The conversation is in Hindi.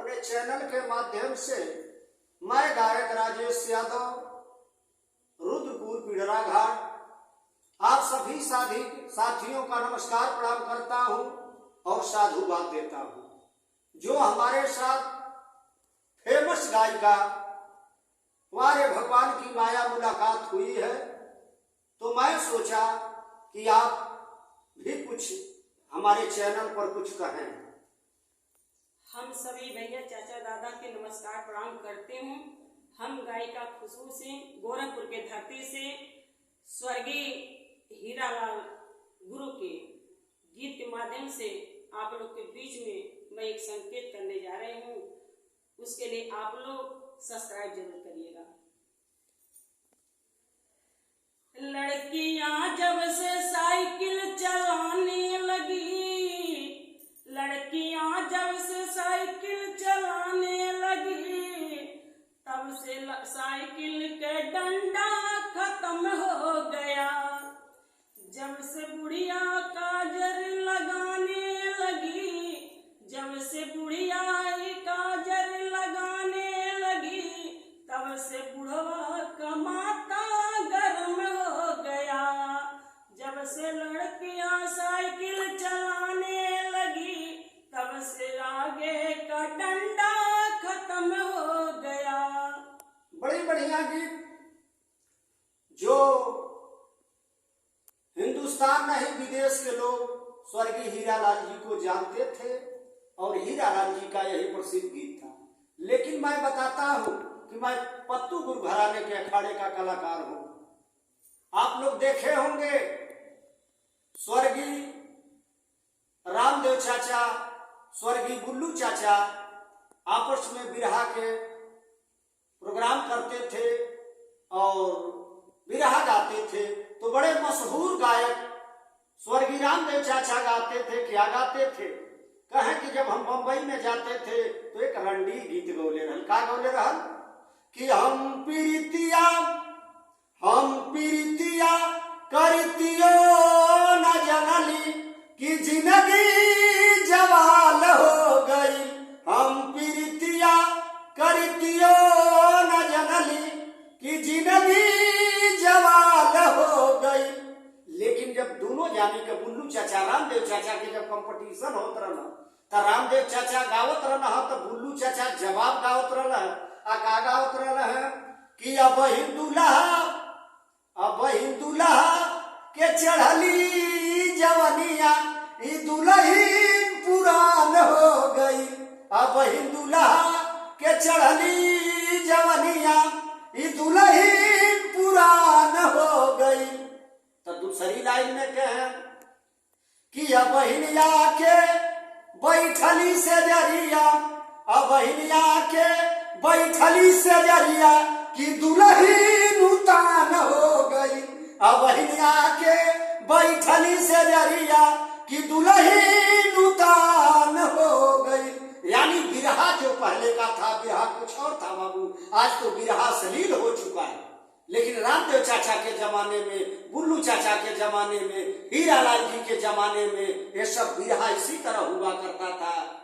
अपने चैनल के माध्यम से मैं गायक राजेश यादव, रुद्रपुर पिड़रा घाट, आप सभी साथियों का नमस्कार प्रणाम करता हूं और साधुवाद देता हूं। जो हमारे साथ फेमस गायिका कुंवारे भगवान की माया मुलाकात हुई है, तो मैं सोचा कि आप भी कुछ हमारे चैनल पर कुछ कहें। हम सभी भैया चाचा दादा के नमस्कार प्रणाम करते हूँ। हम गायिका खुशबू सिंह गोरखपुर के धरती से स्वर्गीय हीरालाल गुरु के गीत के माध्यम से आप लोग के बीच में मैं एक संकेत करने जा रही हूँ। उसके लिए आप लोग सब्सक्राइब जरूर करिएगा। लड़कियां जब से साइकिल चलाने लगी, लड़कियां जब से साइकिल चलाने लगी, तब से साइकिल के डंडा खत्म हो गया। जब से बुढ़िया काजर लगाने लगी, जब से बुढ़िया काजर लगाने लगी, तब से बुढ़वा कमाता गर्म हो गया। जब से लड़कियां साइकिल चलाने लगी, तब से आगे का डंडा खत्म हो गया। बड़ी बढ़िया गीत जो हिंदुस्तान नहीं विदेश के लोग स्वर्गीय हीरालाल जी को जानते थे और हीरालाल जी का यही प्रसिद्ध गीत था। लेकिन मैं बताता हूं कि मैं पत्तू गुरु घराने के अखाड़े का कलाकार हूं। आप लोग देखे होंगे स्वर्गीय रामदेव चाचा, स्वर्गीय बुल्लू चाचा आपस में बिरहा के प्रोग्राम करते थे और बिरहा गाते थे। तो बड़े मशहूर गायक स्वर्गीय रामदेव चाचा गाते थे। क्या गाते थे? कहें कि जब हम बंबई में जाते थे तो एक रंडी गीत गौले रहल। का गौले रहल कि हम प्रीतिया करतियो न जनली कि जिंदगी जवाल हो गई। हम प्रीतिया करतियो न जनली कि जिंदगी जवाल हो गई। लेकिन जब दोनों जानी के बुल्लू चाचा रामदेव चाचा के जब कंपटीशन होत रहना, तो रामदेव चाचा गावत रहना तो बुल्लू चाचा जवाब गावत रहना। आ का गावत रहना है कि अब हिंदुल्लाह के चढ़ली जवनिया ई दुल्हन पुरान हो गई। अब हिंदुल्लाह के चढ़ली जवनिया ई दुल्हन पुरान हो गई। तो दूसरी लाइन में कहें कि अब बहिनिया के बैठली से जरिया, अब बहिनिया के बैठली से जरिया कि दुल्हन उतान हो गई। अब बहिनिया के बैठली से जरिया कि दुल्हन उतान हो गई। यानी बिरहा जो पहले का था, बिरहा कुछ और था बाबू। आज तो बिरहा अश्लील हो चुका है। लेकिन रामदेव चाचा के जमाने में, बुल्लू चाचा के जमाने में, हीरालाल जी के जमाने में ये सब बिरहा इसी तरह हुआ करता था।